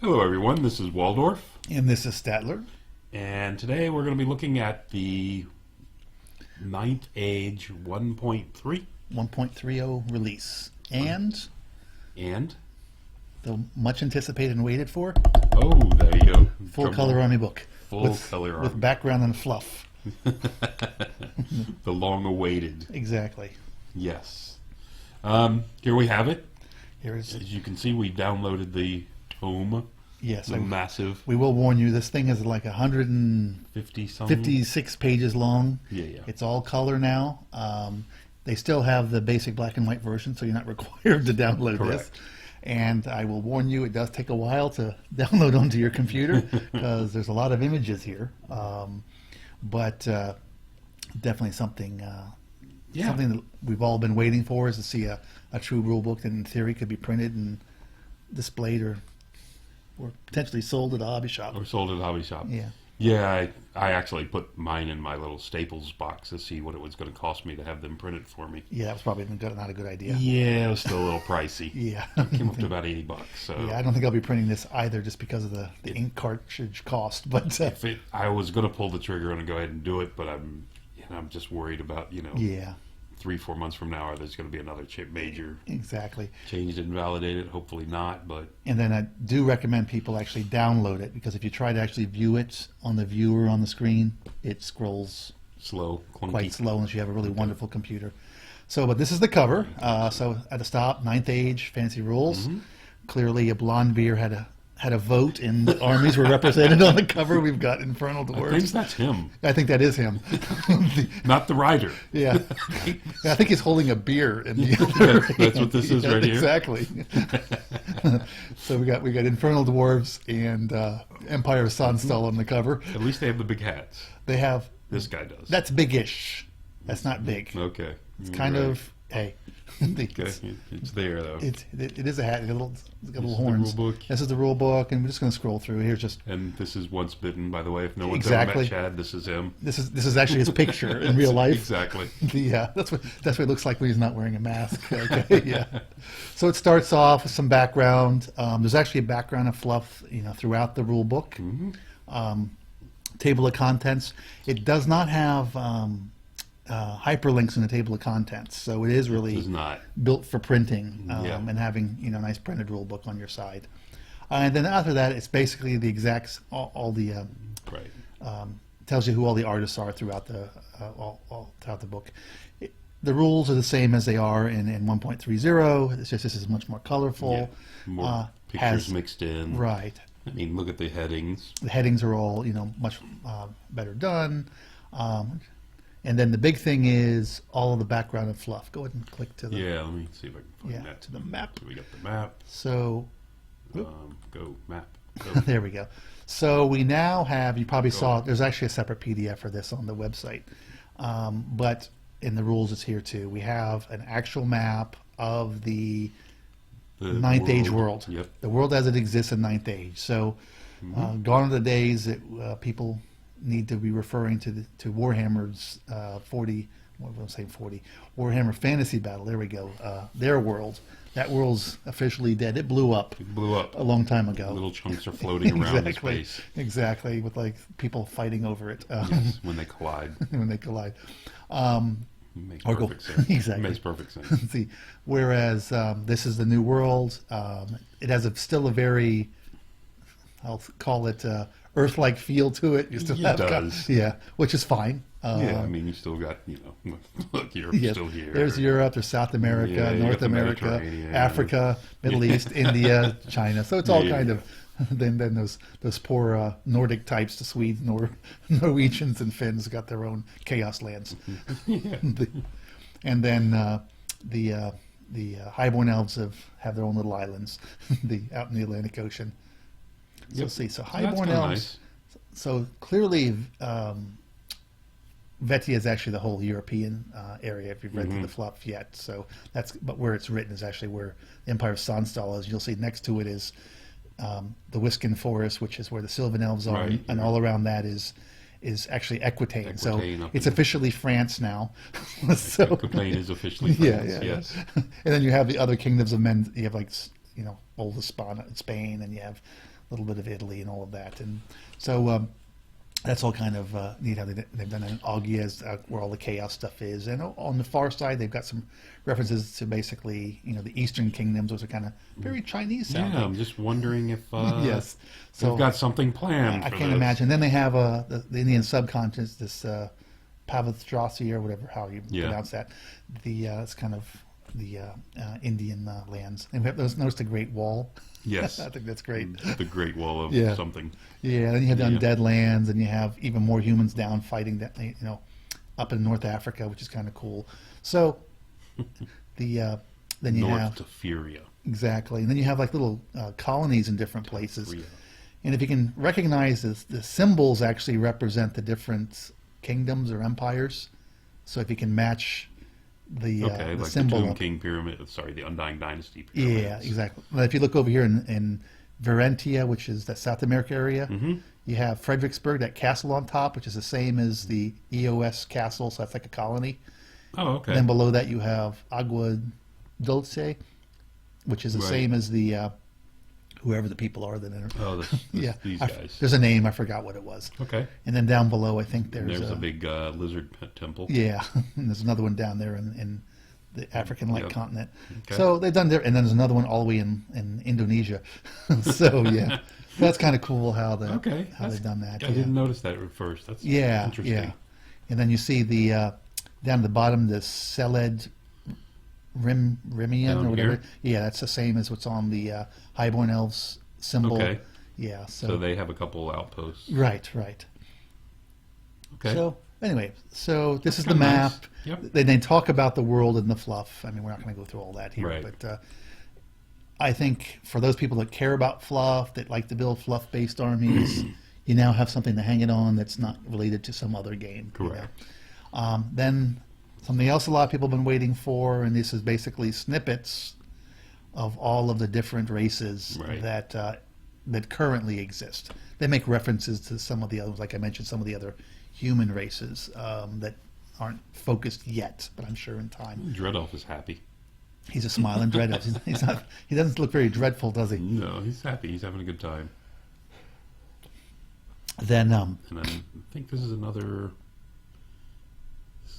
Hello everyone, this is Waldorf, And this is Statler. and today we're going to be looking at the Ninth Age 1.3 1.30 release. And and, the much anticipated and waited for oh, there you go. full color army book. Full color with army. background and fluff. The long-awaited, Exactly. yes. Here we have it. Here is As you can see, we downloaded the tome, yes. the massive We will warn you, this thing is like 50-something. 156 pages long. Yeah. It's all color now. They still have the basic black and white version, so you're not required to download this. Correct. And I will warn you, it does take a while to download onto your computer because there's a lot of images here. But definitely something something that we've all been waiting for, is to see a true rule book that in theory could be printed and displayed or potentially sold at a hobby shop. Or sold at a hobby shop. Yeah. Yeah, I actually put mine in my little Staples box to see what it was going to cost me to have them printed for me. Yeah, that was probably not a good idea. Yeah, it was still a little pricey. Yeah. It came up to about $80. So Yeah, I don't think I'll be printing this either, just because of the ink cartridge cost. But I was going to pull the trigger and go ahead and do it, but I'm just worried about yeah, 3-4 months from now, there's going to be another major exactly. changed and validated. Hopefully not, but And then I do recommend people actually download it, because if you try to actually view it on the viewer on the screen, it scrolls slow, clunky. quite slow unless you have a really wonderful computer. So, but this is the cover. So at the top, Ninth Age Fantasy Rules. Clearly, a blonde beer had a vote, and the armies were represented on the cover. We've got Infernal I think Dwarves. that's him, I think that is him. not the writer. Yeah. I think he's holding a beer in the other. That's what this is right here? Exactly. So we got Infernal Dwarves and Empire of Sonstal on the cover. At least they have the big hats. They have, This guy does. that's big-ish. That's not big. Okay. It's You're kind right. of, hey. Okay, it's there though. It is a hat. It's got This little is the horns. rule book. This is the rule book, and we're just going to scroll through. Here's just And this is Once Bitten, by the way. If no one's Exactly. ever met Chad, this is him. this is actually his picture in real life. Exactly. Yeah, that's what it looks like when he's not wearing a mask. Okay, yeah. So it starts off with some background. There's actually a background of fluff, throughout the rule book. Table of contents. It does not have hyperlinks in the table of contents, so it is really Does not. built for printing Yeah. and having a nice printed rule book on your side. And then after that, it's basically the exact all the Right. tells you who all the artists are throughout the all throughout the book. The rules are the same as they are in 1.30. It's just this is much more colorful. Yeah. More pictures has- mixed in. Right. I mean, look at the headings. The headings are all much better done. And then the big thing is all of the background and fluff. Go ahead and click to the Yeah, let me see if I can find Yeah, that. to the map. So we got the map. So Go map. Go. there we go. So we now have, you probably saw, there's actually a separate PDF for this on the website. But in the rules, it's here too. We have an actual map of the The Ninth Age world. Yep. The world as it exists in Ninth Age. So gone are the days that people need to be referring to Warhammer's 40, what was I saying, 40? Warhammer Fantasy Battle. There we go. Their world. That world's officially dead. It blew up It blew up. a long time ago. Little chunks are floating around in Exactly. space. Exactly, with like people fighting over it Yes, when they collide. when they collide. Makes Or go- perfect sense. Exactly. Makes perfect sense. See, whereas this is the new world. It has still a very, I'll call it Earth-like feel to it. You still It have does. yeah, which is fine. Yeah, I mean, you still got, look, Europe's Yes, still here. there's Europe, there's South America, Yeah, you got North the America, Mediterranean. Africa, Middle East, India, China. So it's all Yeah, kind yeah. of. Then those poor Nordic types, the Swedes, Norwegians, and Finns got their own chaos lands. Yeah. And then the Highborn Elves have their own little islands, out in the Atlantic Ocean. So Yep. see, so that's Highborn kinda Elves. nice. So clearly, Vetia is actually the whole European area. If you've read through the fluff yet, so but where it's written is actually where the Empire of Sonstal is. You'll see next to it is the Wiskin Forest, which is where the Sylvan Elves are, Right, and yeah. all around that is actually Aquitaine. So Aquitaine up it's in- officially France now. So Aquitaine is officially yeah, France, yeah, yes. And then you have the other kingdoms of men. You have like Old Spain, and you have little bit of Italy and all of that. And so that's all kind of neat how they've done it in Augias, where all the chaos stuff is. And on the far side, they've got some references to basically, the Eastern kingdoms. Those are kind of very Chinese sounding. Yeah, I'm just wondering if Yes. So they've got something planned. I for can't this. imagine. Then they have the Indian subcontinent, this Pavastrasi or whatever, how you pronounce that. It's kind of the Indian lands. And we have noticed the Great Wall. Yes. I think that's great. The Great Wall of Yeah. something. Yeah, then you have the Yeah. undead lands, and you have even more humans down fighting that, up in North Africa, which is kind of cool. So then you North have to Furia. exactly, and then you have like little colonies in different places. Furia. And if you can recognize this, the symbols actually represent the different kingdoms or empires. So if you can match the Okay, like symbol the Tomb up- King pyramid. Sorry, the Undying Dynasty pyramids. yeah, exactly. But if you look over here in Varentia, which is the South America area, you have Fredericksburg, that castle on top, which is the same as the EOS castle, so that's like a colony. Oh, okay. Then below that you have Agua Dulce, which is the Right. same as the whoever the people are that are. Oh, Yeah, these guys. there's a name, I forgot what it was. Okay. And then down below, I think And there's a big lizard temple. yeah, and there's another one down there in the African-like Yep. continent. Okay. So they've done there, and then there's another one all the way in Indonesia. So yeah, that's kind of cool how Okay. they've done that. I yeah. didn't notice that at first. That's Yeah, interesting. yeah. And then you see the down at the bottom the Seled Rimian Down or whatever. here? Yeah, that's the same as what's on the Highborn Elves symbol. Okay. Yeah. So they have a couple outposts. right. Okay. So anyway, so this is the kinda map. nice. Yep. They talk about the world and the fluff. I mean, we're not going to go through all that here, Right. but I think for those people that care about fluff, that like to build fluff-based armies, you now have something to hang it on that's not related to some other game. Correct. Then something else a lot of people have been waiting for, and this is basically snippets of all of the different races Right. that currently exist. They make references to some of the others, like I mentioned, some of the other human races that aren't focused yet, but I'm sure in time. Dread Elf is happy. He's a smiling dread elf. He's not. He doesn't look very dreadful, does he? No, he's happy. He's having a good time. Then, And I think this is another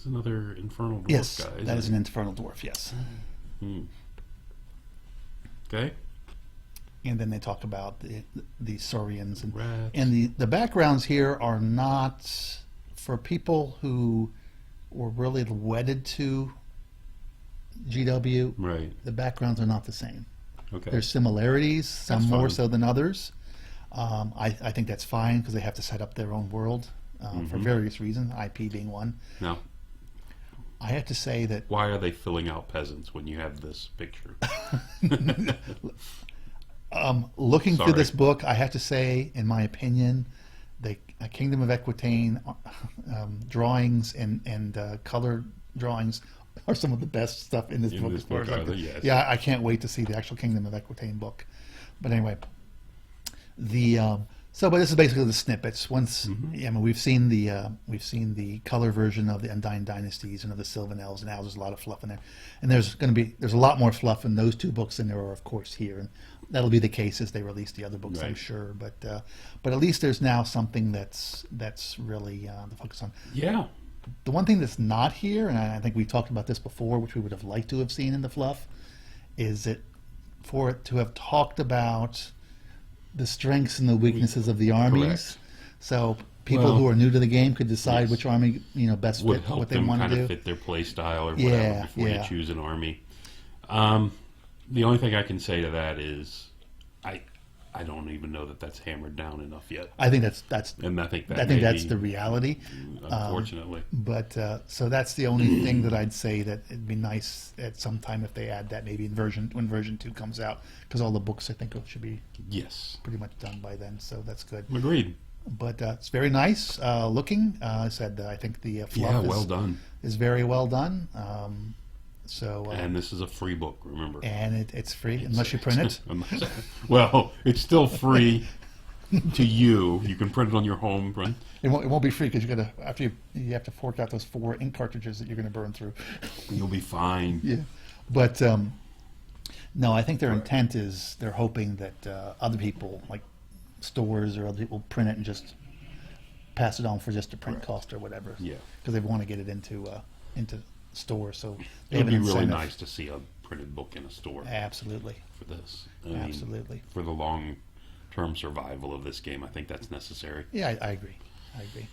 Infernal Dwarf yes, guy. that is an infernal dwarf. Yes. Okay. And then they talk about the Saurians and Rats. the backgrounds here are not for people who were really wedded to GW. Right. The backgrounds are not the same. Okay. There's similarities, some That's more fine. so than others. I think that's fine because they have to set up their own world for various reasons, IP being one. Now, I have to say that why are they filling out peasants when you have this picture? looking through Sorry. this book, I have to say, in my opinion, the Kingdom of Equitaine drawings and color drawings are some of the best stuff in this In book. this as far book, as are they? Yes. Yeah, I can't wait to see the actual Kingdom of Equitaine book. But anyway, but this is basically the snippets. Once, I mean, we've seen the color version of the Undying Dynasties and of the Sylvan Elves, and now there's a lot of fluff in there. And there's a lot more fluff in those two books than there are, of course, here. And that'll be the case as they release the other books, I'm Right. sure. But at least there's now something that's really the focus on. Yeah. The one thing that's not here, and I think we talked about this before, which we would have liked to have seen in the fluff, is that for it to have talked about the strengths and the weaknesses of the armies. Correct. So people Well, who are new to the game could decide yes. which army best Would fit help what they them want kind to of do. fit their play style or Yeah, whatever before yeah. you choose an army. The only thing I can say to that is I don't even know that that's hammered down enough yet. I think that's And I think that I think may that's be, the reality. unfortunately. But so that's the only thing that I'd say that it'd be nice at some time if they add that maybe when version 2 comes out, because all the books I think should be Yes. pretty much done by then. So that's good. Agreed. But it's very nice looking. I said I think the fluff Yeah, well done. is very well done. And this is a free book, remember. And it's free unless you print it. Well, it's still free to you. You can print it on your home print. It won't be free because you have to fork out those 4 ink cartridges that you're going to burn through. You'll be fine. Yeah, but no, I think their intent is they're hoping that other people like stores, or other people print it and just pass it on for just a print Correct. cost or whatever. Yeah. Because they want to get it into stores. So they It have would an be really incentive. nice to see a printed book in a store Absolutely. for this. I mean, Absolutely. for the long-term survival of this game, I think that's necessary. Yeah, I agree. I agree.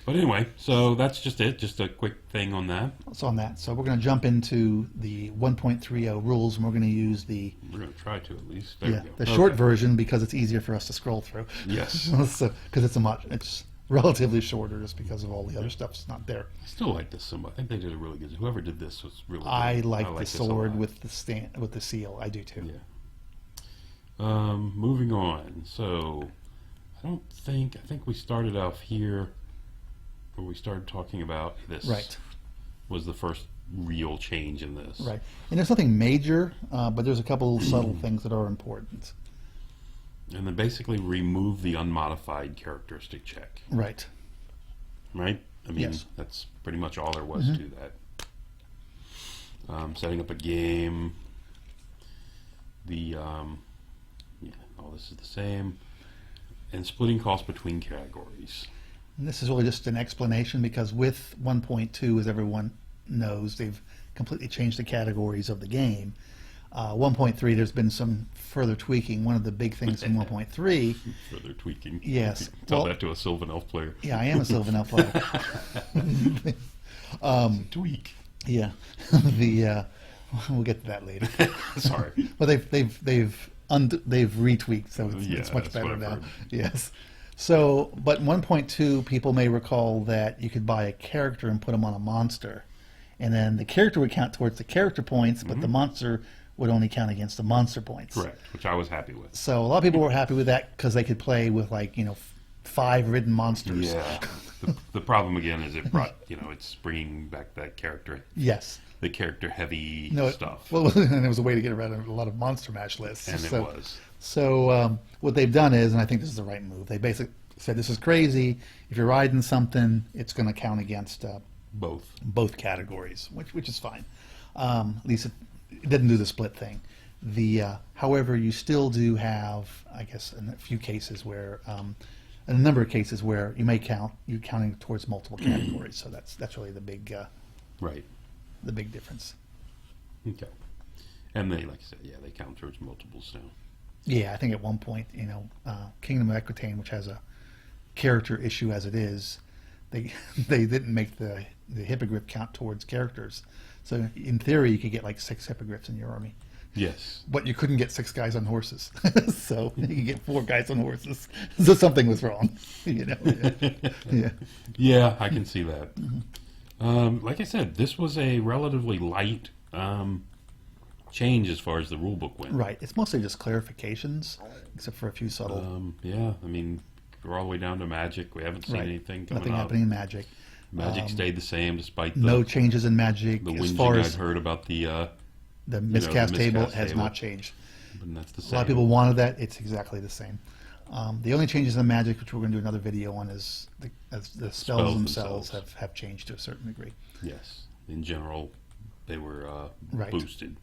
But anyway, so that's just it. Just a quick thing on that. So on that, so we're going to jump into the 1.30 rules, and we're going to use the We're going to try to at least. There yeah we go. the short Okay. version because it's easier for us to scroll through. Yes. So because it's relatively shorter just because of all the other stuff's not there. I still like this symbol. I think they did a really good. Whoever did this was really good. I like the this a sword lot. with the seal. I do too. Yeah. Moving on. So, I think we started off here where we started talking about this. Right. Was the first real change in this. Right. And there's nothing major, but there's a couple subtle things that are important. And then basically remove the unmodified characteristic check. Right. Right? I mean, Yes. that's pretty much all there was to that. Setting up a game. All this is the same. And splitting costs between categories. And this is really just an explanation because with 1.2, as everyone knows, they've completely changed the categories of the game. 1.3, there's been some further tweaking. One of the big things in 1.3, Further tweaking. yes. Tell Well, that to a Sylvan Elf player. yeah, I am a Sylvan Elf player. Tweak. Yeah, we'll get to that later. Sorry. But they've retweaked, so it's Yeah, much that's better what I've now. heard. Yes. So, but in 1.2, people may recall that you could buy a character and put them on a monster, and then the character would count towards the character points, but the monster would only count against the monster points. Correct, which I was happy with. So a lot of people were happy with that because they could play with 5 ridden monsters. Yeah. The problem again is it brought, it's bringing back that character, Yes. the character heavy No. stuff. Well, and it was a way to get around a lot of monster mash lists. And it was. So what they've done is, and I think this is the right move, they basically said this is crazy. If you're riding something, it's going to count against Both. categories, which is fine. At least it didn't do the split thing. However, you still do have, I guess, in a few cases where, in a number of cases where you're counting towards multiple categories. So that's really the big Right. difference. Okay. And they, like I said, they count towards multiples now. Yeah, I think at one point, Kingdom of Aquitaine, which has a character issue as it is, they didn't make the hippogriff count towards characters. So in theory, you could get 6 hippogriffs in your army, Yes. but you couldn't get 6 guys on horses. So you could get 4 guys on horses. So something was wrong, Yeah. Yeah, I can see that. Like I said, this was a relatively light change as far as the rule book went. Right. It's mostly just clarifications, except for a few subtle. Yeah, I mean, we're all the way down to Magic. We haven't seen Right. anything coming Nothing up. happening in Magic. Magic stayed the same despite No changes in Magic the as far whinging as I'd heard about the the miscast table miscast has table. not changed. But that's the A same. lot of people wanted that. It's exactly the same. The only changes in Magic, which we're going to do another video on, is the spells themselves have changed to a certain degree. Yes, in general, they were Right. boosted.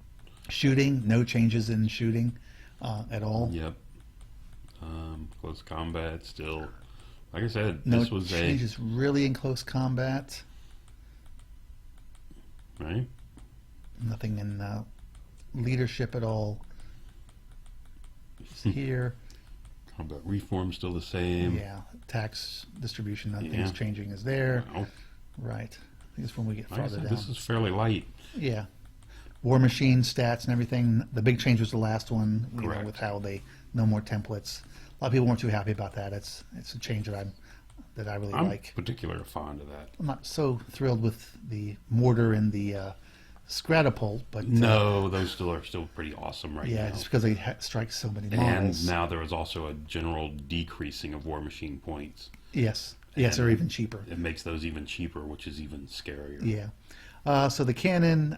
Shooting, no changes in shooting at all. Yep. Close combat still. Like I said, No this was changes really in close combat. right. Nothing in leadership at all. It's here. Combat reform still the same. Yeah, tax distribution, nothing's Yeah. changing is there. No. Right. I think it's when we get Like I farther said, down. this is fairly light. Yeah. War Machine stats and everything. The big change was the last one, Correct. with how no more templates. A lot of people weren't too happy about that. It's a change that I really I'm like. particularly fond of that. I'm not so thrilled with the mortar and the Scratapult, but No, those are still pretty awesome right yeah, now. just because they strike so many And models. now there is also a general decreasing of War Machine points. Yes, And they're even cheaper. It makes those even cheaper, which is even scarier. Yeah. So the cannon,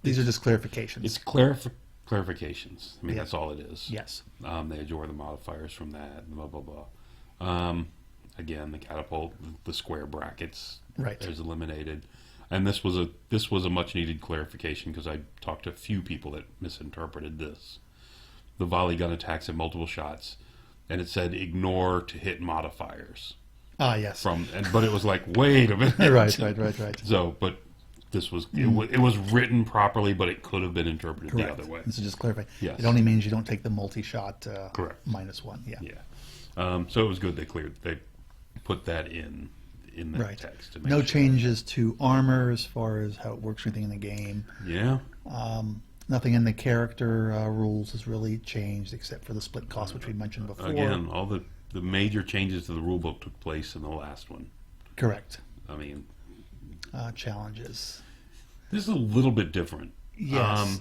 these are just clarifications. It's clarifications. I mean, Yeah. that's all it is. Yes. They adjure the modifiers from that, blah, blah, blah. Again, the catapult, the square brackets, Right. is eliminated. And this was a much needed clarification because I talked to a few people that misinterpreted this. The volley gun attacks at multiple shots. and it said ignore to hit modifiers Ah, yes. but it was like, wait a minute. Right. So, but this was it was written properly, but it could have been interpreted Correct. the other way. This is just clarifying. Yes. It only means you don't take the multi-shot Correct. -1. Yeah. Yeah. So it was good they put that in that Right. text. To make No sure. changes to armor as far as how it works or anything in the game. Yeah. Nothing in the character rules has really changed except for the split cost, which we mentioned before. Again, all the major changes to the rulebook took place in the last one. Correct. I mean, Challenges. this is a little bit different. Yes.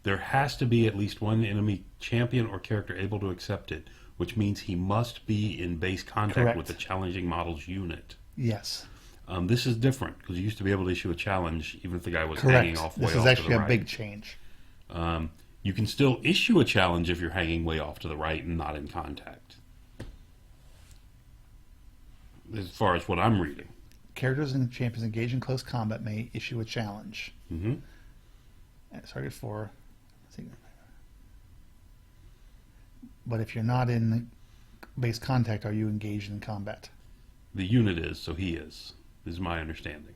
There has to be at least one enemy champion or character able to accept it, which means he must be in base contact Correct. with the challenging model's unit. Yes. This is different because you used to be able to issue a challenge even if the guy was Correct. hanging off way This off is to actually the a right. big change. You can still issue a challenge if you're hanging way off to the right and not in contact. As far as what I'm reading. Characters and champions engaged in close combat may issue a challenge. Mm-hmm. Target for. But if you're not in base contact, are you engaged in combat? The unit is, so he is my understanding.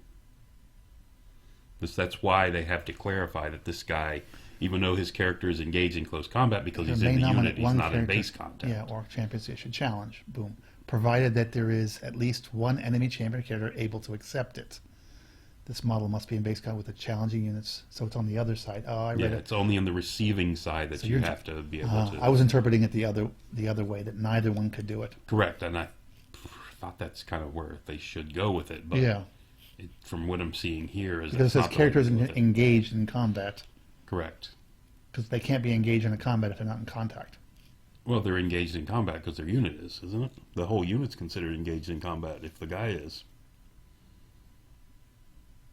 That's why they have to clarify that this guy, even though his character is engaged in close combat because he's in the unit, he's not in base contact. Yeah, or champions issue challenge. Boom. Provided that there is at least one enemy champion character able to accept it. This model must be in base contact with the challenging units, so it's on the other side. Oh, I read it. It's only on the receiving side that So you you're- have to be able to. I was interpreting it the other way, that neither one could do it. Correct, and I thought that's kind of where they should go with it. But Yeah, from what I'm seeing here, is because it that's says not the way characters to go with it. engaged in combat, Correct. because they can't be engaged in a combat if they're not in contact. Well, they're engaged in combat because their unit is, isn't it? The whole unit's considered engaged in combat if the guy is.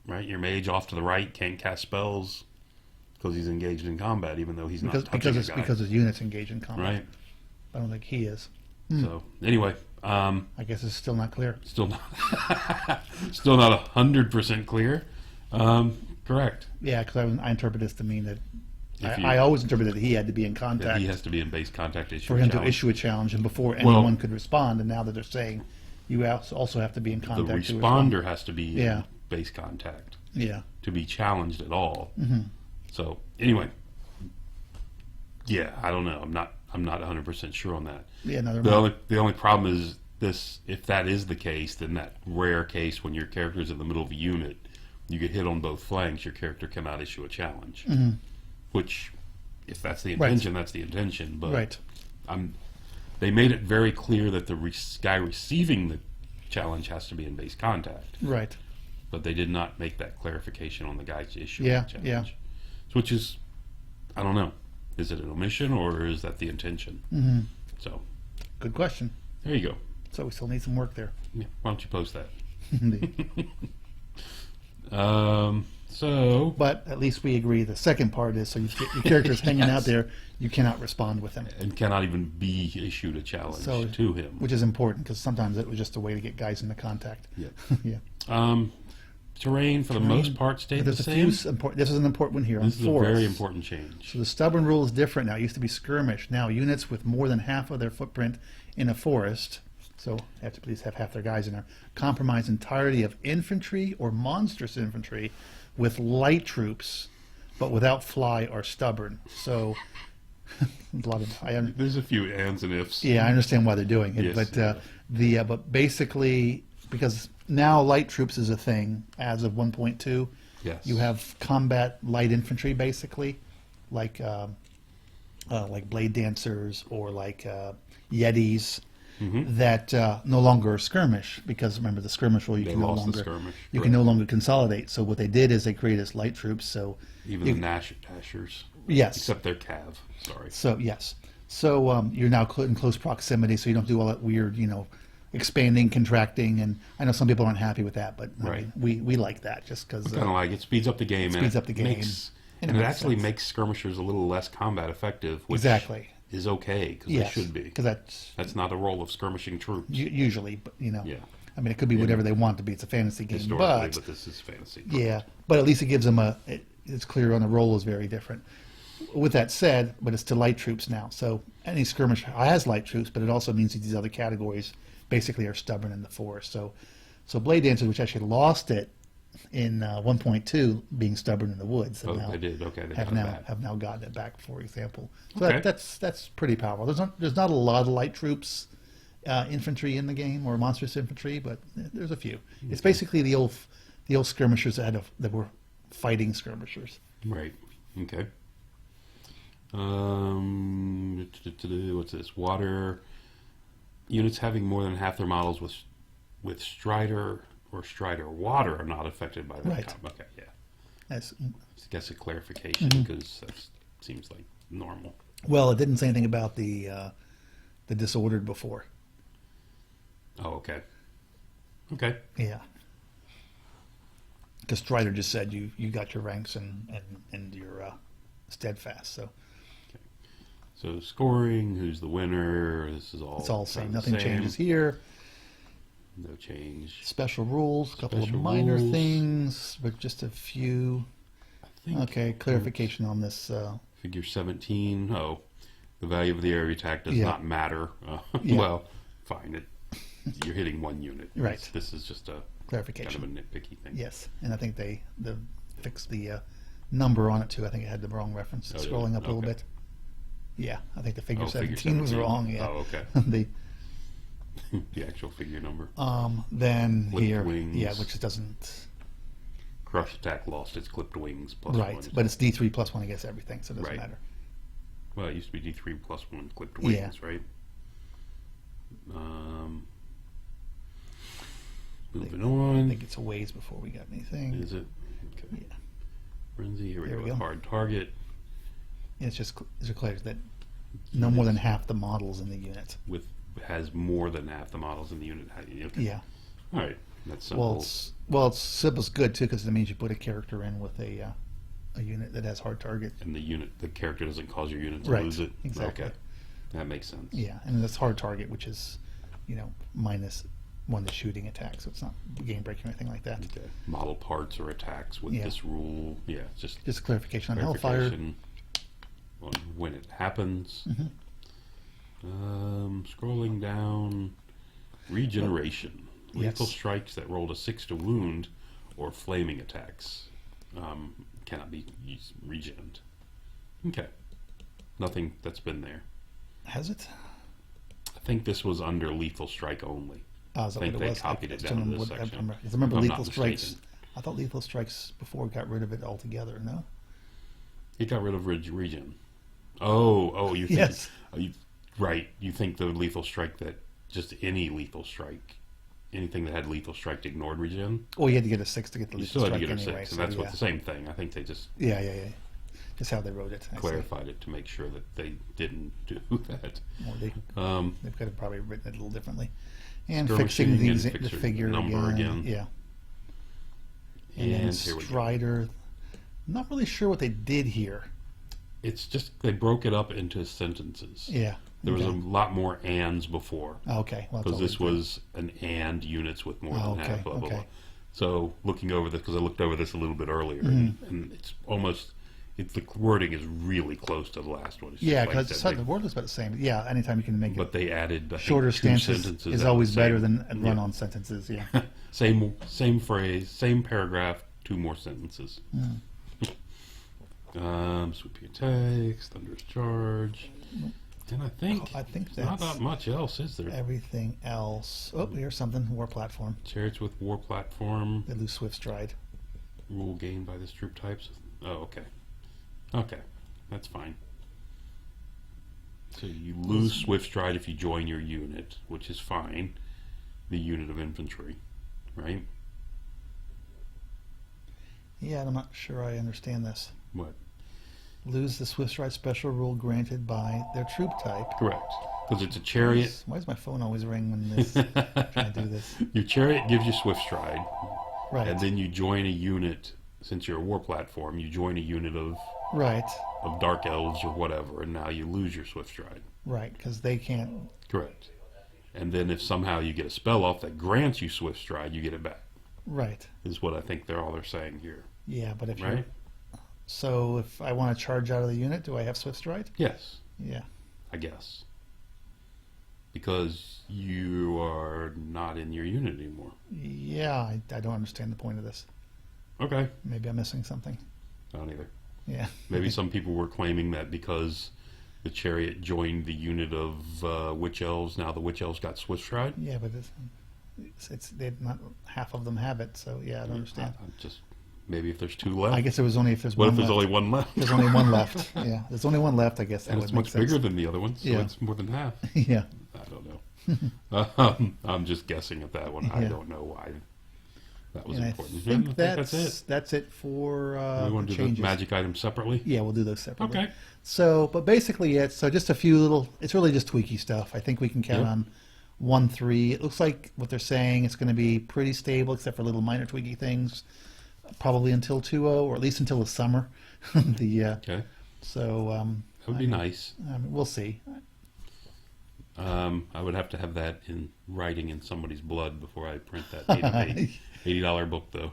Right? Your mage off to the right can't cast spells because he's engaged in combat, even though he's not touching a guy. Because his unit's engaged in combat. Right? I don't think he is. So, anyway, I guess it's still not clear. still not, still not 100% clear. Correct. Yeah, because I interpret this to mean that If you- I always interpreted that he had to be in That contact he has to be in base contact to issue for a him challenge. to issue a challenge, and before Well- anyone could respond. And now that they're saying you also have to be in The contact. to respond. responder has to be Yeah. in base contact Yeah. to be challenged at all. Mm-hmm. So anyway, yeah, I don't know. I'm not 100% sure on that. Yeah. No, The only problem is this: if that is the case, then that rare case when your character's in the middle of a unit, you get hit on both flanks, your character cannot issue a challenge. Mm-hmm. Which, if that's the Right. intention, that's the intention. But right. they made it very clear that the guy receiving the challenge has to be in base contact. Right. But they did not make that clarification on the guy's issue Yeah, of the challenge. yeah. Which is, I don't know. Is it an omission or is that the intention? Mm-hmm. So, Good question. there you go. So we still need some work there. Yeah, why don't you post that? Indeed. So, But at least we agree. The second part is so your character's hanging out Yes. there, you cannot respond with him, and cannot even be issued a challenge So- to him. which is important because sometimes it was just a way to get guys into contact. Yeah. Yeah. Terrain, for the Terrain, most part, stayed There's the a few same. important. This is an important one here. This on is a very forests. important change. So the stubborn rule is different now. It used to be skirmish. Now units with more than half of their footprint in a forest, so have to please have half their guys in there, compromise entirety of infantry or monstrous infantry with light troops, but without fly or stubborn. So a lot of There's a few ands and ifs. yeah, I understand why they're doing it, Yes, but but basically because now light troops is a thing as of 1.2. Yes. You have combat light infantry, basically, like blade dancers or like yetis Mm-hmm. that no longer skirmish because remember the skirmish rule you They can no lost the longer skirmish, you correct. can no longer consolidate. So what they did is they created this light troops. So Even you- the Dashers. yes, Except their Cav. Sorry. so yes, so you're now in close proximity, so you don't do all that weird, expanding, contracting, and I know some people aren't happy with that, but I Right. mean, we like that just because Kind of like it speeds up the game. speeds and up the game, and and it it makes actually sense. makes skirmishers a little less combat effective, which exactly is okay because yes, they should be. because That's not a role of skirmishing troops. usually, but Yeah, I mean, it could be whatever they want it to be. It's a fantasy game, historically, but but this is fantasy. yeah, but at least it gives them it's clear on the role is very different. With that said, but it's to light troops now. So any skirmish has light troops, but it also means that these other categories basically are stubborn in the forest. So Blade Dancers, which actually lost it in 1.2, being stubborn in the woods, Oh, they did. Okay, they got it back. have now gotten it back, for example. So Okay. that's pretty powerful. There's not a lot of light troops, infantry in the game, or monstrous infantry, but there's a few. It's basically the old skirmishers that were fighting skirmishers. Right. Okay. What's this? Water units having more than half their models with Strider or Strider Water are not affected by that. Right. Okay. Yeah. That's, I guess a clarification because that seems like normal. well, it didn't say anything about the disordered before. Oh, okay. Okay. Yeah. Because Strider just said you got your ranks and your steadfast. So So scoring, who's the winner? This is all. it's all the kind same. of Nothing the same. changes here. No change. Special rules, a couple Special of minor rules. things, but just a few. I think Okay, clarification on this. Figure 17. Oh, the value of the area attack does Yeah. not matter. Yeah. Well, fine. You're hitting one unit. Right. This is just a kind Clarification. of a nitpicky thing. Yes, and I think they fixed the number on it too. I think it had the wrong reference. Oh, did it? Scrolling up a little Okay. bit. Yeah, I think the figure Oh, figure 17 was 17. wrong. Yeah. Oh, okay. the The actual figure number. then Clipped here, wings. yeah, which doesn't Crush attack lost its clipped wings plus right, 1. but it's D3 plus 1 against everything, so it doesn't Right. matter. Well, it used to be D3 plus 1 clipped Yeah. wings, right? Moving I on. think it's a ways before we got anything. Is it? Okay. Yeah. Frenzy, here we There go we with go. hard target It's just it's declared that no more than half the models in the unit. with has more than half the models in the unit. Okay. Yeah. All right. That's simple. It's simple's good too because it means you put a character in with a unit that has hard target. And the character doesn't cause your unit to Right, lose it. exactly. Okay. That makes sense. Yeah, and that's hard target, which is, minus 1 to shooting attack, so it's not game breaking or anything like that. Okay. Model parts or attacks with Yeah. this rule. Yeah, just Just clarification on Hellfire. clarification on when it happens. Scrolling down, regeneration. Lethal Yes. strikes that rolled a 6 to wound or flaming attacks cannot be used regened. Okay. Nothing that's been there. Has it? I think this was under lethal strike only. Oh, is that I think what it they was? copied it just down to remember this what- section. I remember If I'm Lethal not Strikes. mistaken. I thought Lethal Strikes before got rid of it altogether. No. It got rid of regen. Oh, you think Yes. right? You think the lethal strike that just any lethal strike, anything that had lethal strike ignored regen? Well, you had to get a 6 to get the You Lethal still had to Strike get a anyway. 6, So and that's yeah. what the same thing. I think they just Yeah. Just how they wrote it. I see. clarified it to make sure that they didn't do that. Well, they've got to probably written it a little differently. And Skirmishing fixing and the fixing figure the number again. Yeah. And then here we go. Strider. Not really sure what they did here. It's just they broke it up into sentences. Yeah. There was a okay. lot more ands before. Okay. Well, that's Because all this they did. was an and units with more Oh, than okay, half, blah, blah, okay. blah. So looking over this, because I looked over this a little bit earlier, Mm-hmm. and it's almost, the wording is really close to the last one. It's just Yeah, like because that. the word was about the same. Yeah, anytime you can make But it they added, I think, shorter 2 stances sentences is out of always the better same- than run-on sentences. Yeah. Same phrase, same paragraph, 2 more sentences. Sweeping attacks, thunderous charge, and I think not that's that much else, is there? everything else. Oh, here's something. War platform. Chariots with war platform. They lose swift stride. Rule gained by this troop types. Oh, okay. Okay, that's fine. So you lose swift stride if you join your unit, which is fine. The unit of infantry, right? Yeah, and I'm not sure I understand this. What? Lose the swift stride special rule granted by their troop type. Correct. Because it's a chariot. Why does my phone always ring when this trying to do this? Your chariot gives you swift stride, Right. and then you join a unit. Since you're a war platform, you join a unit of Right. dark elves or whatever, and now you lose your swift stride. Right. Because they can't. Correct. And then if somehow you get a spell off that grants you swift stride, you get it back. Right. Is what I think they're saying here, Yeah, but if right? So if I want to charge out of the unit, do I have Swift Stride? Yes, Yeah. I guess. Because you are not in your unit anymore. Yeah, I don't understand the point of this. Okay. Maybe I'm missing something. I don't either. Yeah. Maybe some people were claiming that because the Chariot joined the unit of Witch Elves, now the Witch Elves got Swift Stride. Yeah, but it's they not half of them have it, so yeah, I don't understand. Just maybe if there's two left. I guess it was only if there's What one if there's left. only one left? There's only one left. Yeah, there's only one left. I guess that And would it's make much sense. bigger than the other one, so Yeah. it's more than half. Yeah. I don't know. I'm just guessing at that one. I Yeah. don't know why that was And important. I think Yeah, that's that's it for We want the to do changes. the magic items separately? Yeah, we'll do those separately. Okay. So, but basically, so just a few little. It's really just tweaky stuff. I think we can count Yep. on 1.3. It looks like what they're saying it's going to be pretty stable, except for little minor tweaky things, probably until 2.0, or at least until the summer. Okay. So That would be nice. we'll see. I would have to have that in writing in somebody's blood before I print that $80 book, though.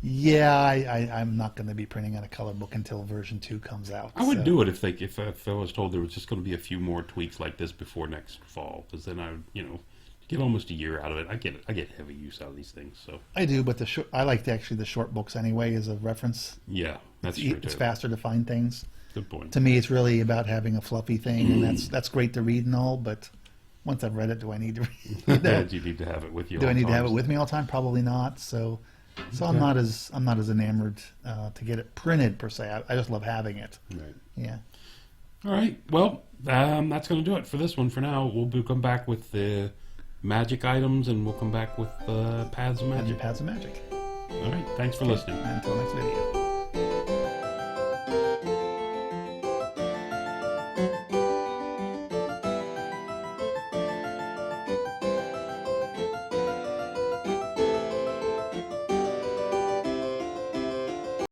Yeah, I'm not going to be printing out a color book until version 2 comes out. I would so. do it if I was told there was just going to be a few more tweaks like this before next fall, because then I would, get almost a year out of it. I get heavy use out of these things. So I do, but I like the short books anyway as a reference. yeah, that's true It's too. faster to find things. Good point. To me, it's really about having a fluffy thing, and that's great to read and all. But once I've read it, do I need to read it? Do you need to have it with you? Do all I need to have it times? with me all the time? Probably not. So Okay. I'm not as enamored to get it printed per se. I just love having it. Right. Yeah. All right. Well, that's going to do it for this one for now. We'll come back with the magic items, and we'll come back with Paths of Magic. Paths of Magic. All right. Thanks for listening. Until next video.